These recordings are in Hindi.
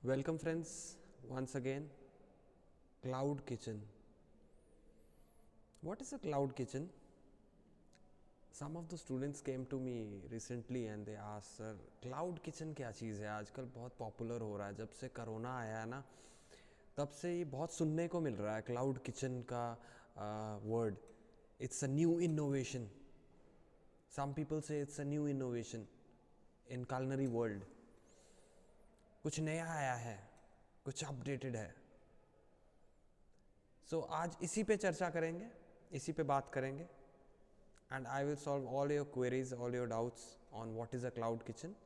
Welcome friends, once again. Cloud kitchen. What is a cloud kitchen? Some of the students came to me recently and they asked, sir, cloud kitchen क्या चीज़ है? आजकल बहुत पॉपुलर हो रहा है. जब से कोरोना आया है ना, तब से ये बहुत सुनने को मिल रहा है क्लाउड किचन का word. It's a new innovation. Some people say it's a new innovation in culinary world. कुछ नया आया है, कुछ अपडेटेड है. सो आज इसी पे चर्चा करेंगे, इसी पे बात करेंगे. And I will solve all your queries, all your doubts on what is a cloud kitchen,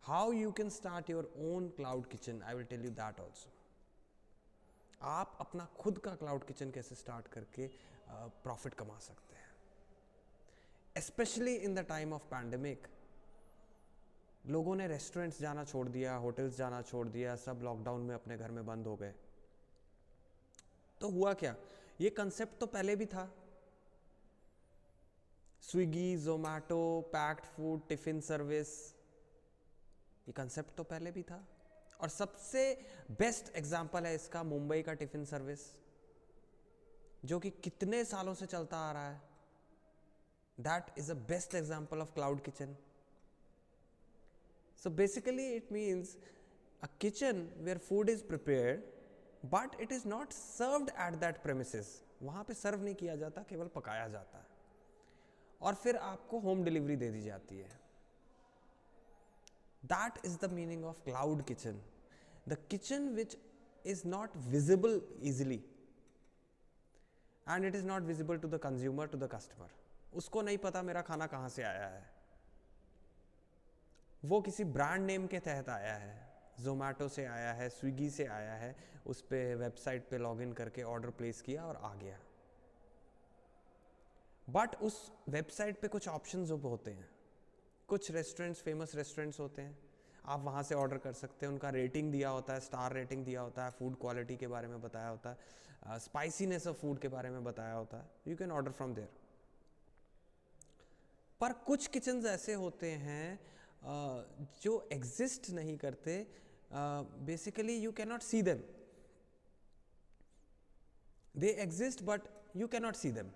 how you can start your own cloud kitchen. I will tell you that also. आप अपना खुद का क्लाउड किचन कैसे स्टार्ट करके प्रॉफिट कमा सकते हैं. Specially in the time of pandemic, लोगों ने रेस्टोरेंट्स जाना छोड़ दिया, होटल्स जाना छोड़ दिया, सब लॉकडाउन में अपने घर में बंद हो गए. तो हुआ क्या, ये कंसेप्ट तो पहले भी था. Swiggy, Zomato, packed food, tiffin service, ये कंसेप्ट तो पहले भी था. और सबसे बेस्ट एग्जांपल है इसका मुंबई का टिफिन सर्विस, जो कि कितने सालों से चलता आ रहा है. That is a best example of cloud kitchen. So basically it means a kitchen where food is prepared but it is not served at that premises. वहां पे सर्व नहीं किया जाता, केवल पकाया जाता है और फिर आपको होम डिलीवरी दे दी जाती है. That is the meaning of cloud kitchen. The kitchen which is not visible easily and it is not visible to the consumer, to the customer. उसको नहीं पता मेरा खाना कहां से आया है. वो किसी ब्रांड नेम के तहत आया है, जोमैटो से आया है, स्विगी से आया है, उस पर वेबसाइट पे लॉगिन करके ऑर्डर प्लेस किया और आ गया. बट उस वेबसाइट पे कुछ ऑप्शंस होते हैं. कुछ रेस्टोरेंट्स, फेमस रेस्टोरेंट्स होते हैं, आप वहाँ से ऑर्डर कर सकते हैं. उनका रेटिंग दिया होता है, स्टार रेटिंग दिया होता है, फूड क्वालिटी के बारे में बताया होता है, स्पाइसीनेस ऑफ फूड के बारे में बताया होता है. You can order from there. पर कुछ किचन्स ऐसे होते हैं जो एग्जिस्ट नहीं करते. Basically you can not see them. They exist but you can not see them.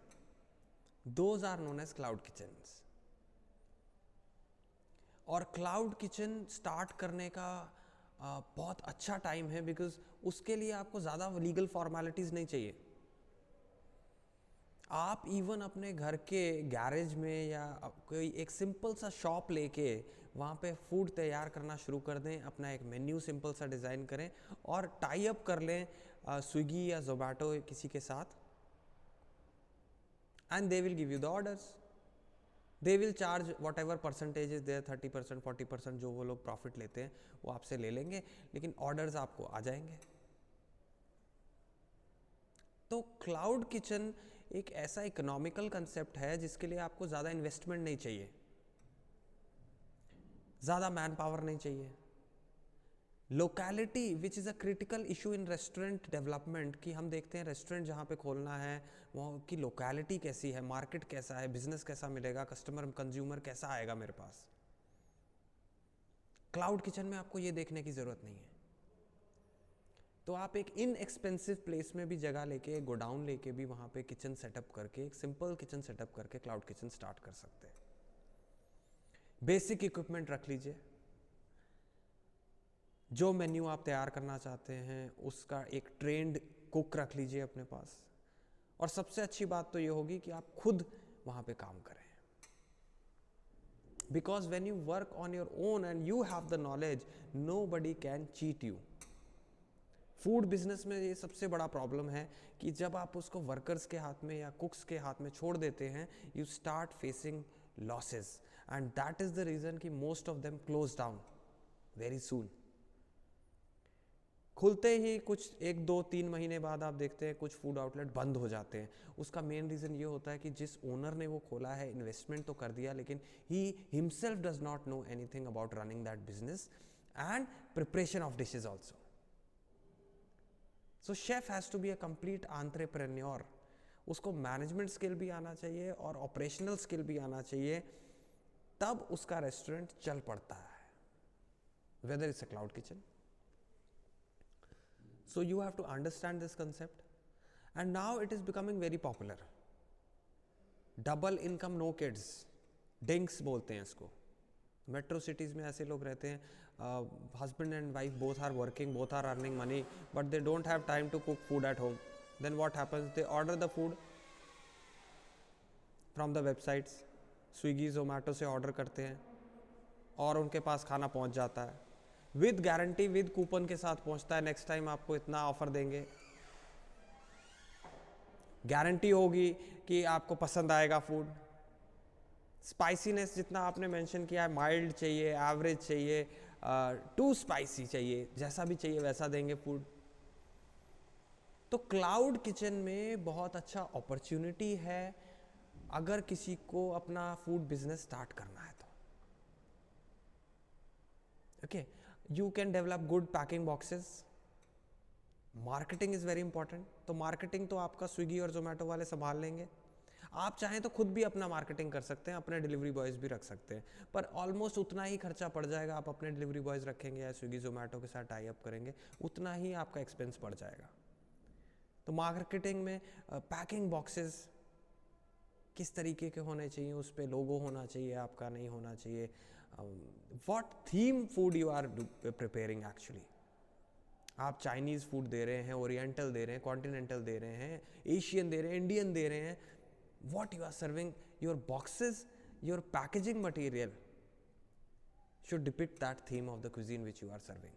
Those are known as cloud kitchens. और क्लाउड किचन स्टार्ट करने का बहुत अच्छा टाइम है, बिकॉज उसके लिए आपको ज़्यादा लीगल फॉर्मेलिटीज़ नहीं चाहिए. आप इवन अपने घर के गैरेज में या कोई एक सिंपल सा शॉप लेके वहाँ पे फूड तैयार करना शुरू कर दें. अपना एक मेन्यू सिंपल सा डिज़ाइन करें और टाई अप कर लें स्विगी या जोमैटो किसी के साथ, and they will give you the orders. They will charge whatever percentage is there, 30%, 40%, जो वो लोग प्रॉफिट लेते हैं वो आपसे ले लेंगे, लेकिन ऑर्डर्स आपको आ जाएंगे. तो क्लाउड किचन एक ऐसा इकोनॉमिकल कंसेप्ट है जिसके लिए आपको ज़्यादा इन्वेस्टमेंट नहीं चाहिए, ज़्यादा मैन पावर नहीं चाहिए. Locality which is a critical issue in restaurant development, कि हम देखते हैं रेस्टोरेंट जहाँ पे खोलना है वहाँ की लोकेलिटी कैसी है, मार्केट कैसा है, बिजनेस कैसा मिलेगा, कस्टमर कंज्यूमर कैसा आएगा मेरे पास. क्लाउड किचन में आपको ये देखने की ज़रूरत नहीं है. तो आप एक इनएक्सपेंसिव प्लेस में भी जगह लेके, गोडाउन लेके भी वहाँ पे किचन सेटअप करके, एक सिंपल किचन सेटअप करके क्लाउड किचन स्टार्ट कर सकते हैं. बेसिक इक्विपमेंट रख लीजिए, जो मेन्यू आप तैयार करना चाहते हैं उसका एक ट्रेंड कुक रख लीजिए अपने पास. और सबसे अच्छी बात तो ये होगी कि आप खुद वहाँ पे काम करें, because when you work on your own and you have the knowledge, nobody can cheat you. Food business में ये सबसे बड़ा प्रॉब्लम है कि जब आप उसको वर्कर्स के हाथ में या कुक्स के हाथ में छोड़ देते हैं, you start facing losses, and that is the reason कि most of them close down very soon. खुलते ही कुछ 1-2-3 महीने बाद आप देखते हैं कुछ फूड आउटलेट बंद हो जाते हैं. उसका मेन रीज़न ये होता है कि जिस ओनर ने वो खोला है, इन्वेस्टमेंट तो कर दिया, लेकिन he himself does not know anything about running that business and preparation of dishes also. So chef has to be a complete entrepreneur. उसको मैनेजमेंट स्किल भी आना चाहिए और ऑपरेशनल स्किल भी आना चाहिए, तब उसका रेस्टोरेंट चल पड़ता है, whether it's a cloud kitchen. So you have to understand this concept, and now it is becoming very popular. Double income no kids, DINKS बोलते हैं इसको. मेट्रो सिटीज़ में ऐसे लोग रहते हैं, husband and wife both are working, both are earning money, but they don't have time to cook food at home. Then what happens? They order the food from the websites, Swiggy, Zomato से ऑर्डर करते हैं और उनके पास खाना पहुंच जाता है विद गारंटी, विद कूपन के साथ पहुंचता है. नेक्स्ट टाइम आपको इतना ऑफर देंगे, गारंटी होगी कि आपको पसंद आएगा फूड. स्पाइसीनेस जितना आपने मेंशन किया है, माइल्ड चाहिए, एवरेज चाहिए, टू स्पाइसी चाहिए, जैसा भी चाहिए वैसा देंगे फूड. तो क्लाउड किचन में बहुत अच्छा अपॉर्चुनिटी है अगर किसी को अपना फूड बिजनेस स्टार्ट करना है तो. Okay, you can develop good packing boxes. Marketing is very important. तो मार्केटिंग तो आपका स्विगी और जोमेटो वाले संभाल लेंगे. आप चाहें तो खुद भी अपना मार्केटिंग कर सकते हैं, अपने डिलीवरी बॉयज भी रख सकते हैं, पर ऑलमोस्ट उतना ही खर्चा पड़ जाएगा. आप अपने डिलीवरी बॉयज रखेंगे या स्विगी जोमेटो के साथ टाई अप करेंगे, उतना ही आपका एक्सपेंस पड़ जाएगा. तो मार्केटिंग में पैकिंग बॉक्सेस किस तरीके के होने चाहिए, उस पर लोगो होना चाहिए आपका, नहीं होना चाहिए. What theme food you are preparing actually. आप चाइनीज़ फूड दे रहे हैं, ओरिएंटल दे रहे हैं, कॉन्टिनेंटल दे रहे हैं, एशियन दे रहे हैं, इंडियन दे रहे हैं. What you are serving, your boxes, your packaging material should depict that theme of the cuisine which you are serving.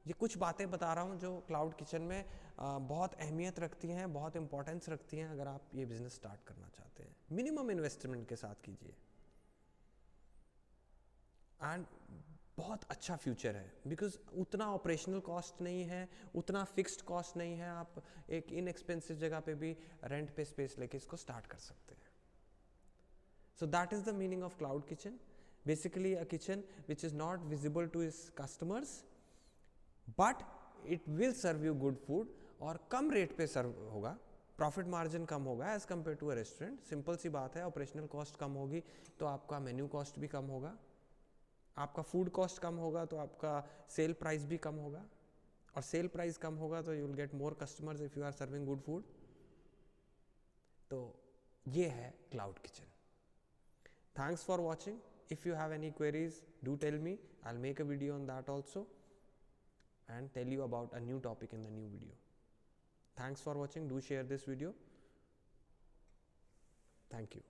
ये कुछ बातें बता रहा हूँ जो क्लाउड किचन में बहुत अहमियत रखती हैं, बहुत इंपॉर्टेंस रखती हैं अगर आप ये बिजनेस स्टार्ट करना चाहते हैं. मिनिमम इन्वेस्टमेंट के साथ कीजिए एंड बहुत अच्छा फ्यूचर है, बिकॉज उतना ऑपरेशनल कॉस्ट नहीं है, उतना फिक्स्ड कॉस्ट नहीं है. आप एक इनएक्सपेंसिव जगह पे भी रेंट पे स्पेस लेके इसको स्टार्ट कर सकते हैं. So that is the meaning of cloud kitchen. Basically a kitchen which is not visible to his customers, but it will serve you good food और कम रेट पे सर्व होगा. प्रॉफिट मार्जिन कम होगा as compare to a restaurant. Simple सी बात है, ऑपरेशनल कॉस्ट कम होगी तो आपका मेन्यू कॉस्ट भी कम होगा, आपका फूड कॉस्ट कम होगा तो आपका सेल प्राइस भी कम होगा, और सेल प्राइस कम होगा तो you will get more customers if you are serving good food. तो ये है cloud kitchen. Thanks for watching. If you have any queries do tell me, I will make a video on that also and tell you about a new topic in the new video. Thanks for watching. Do share this video. Thank you.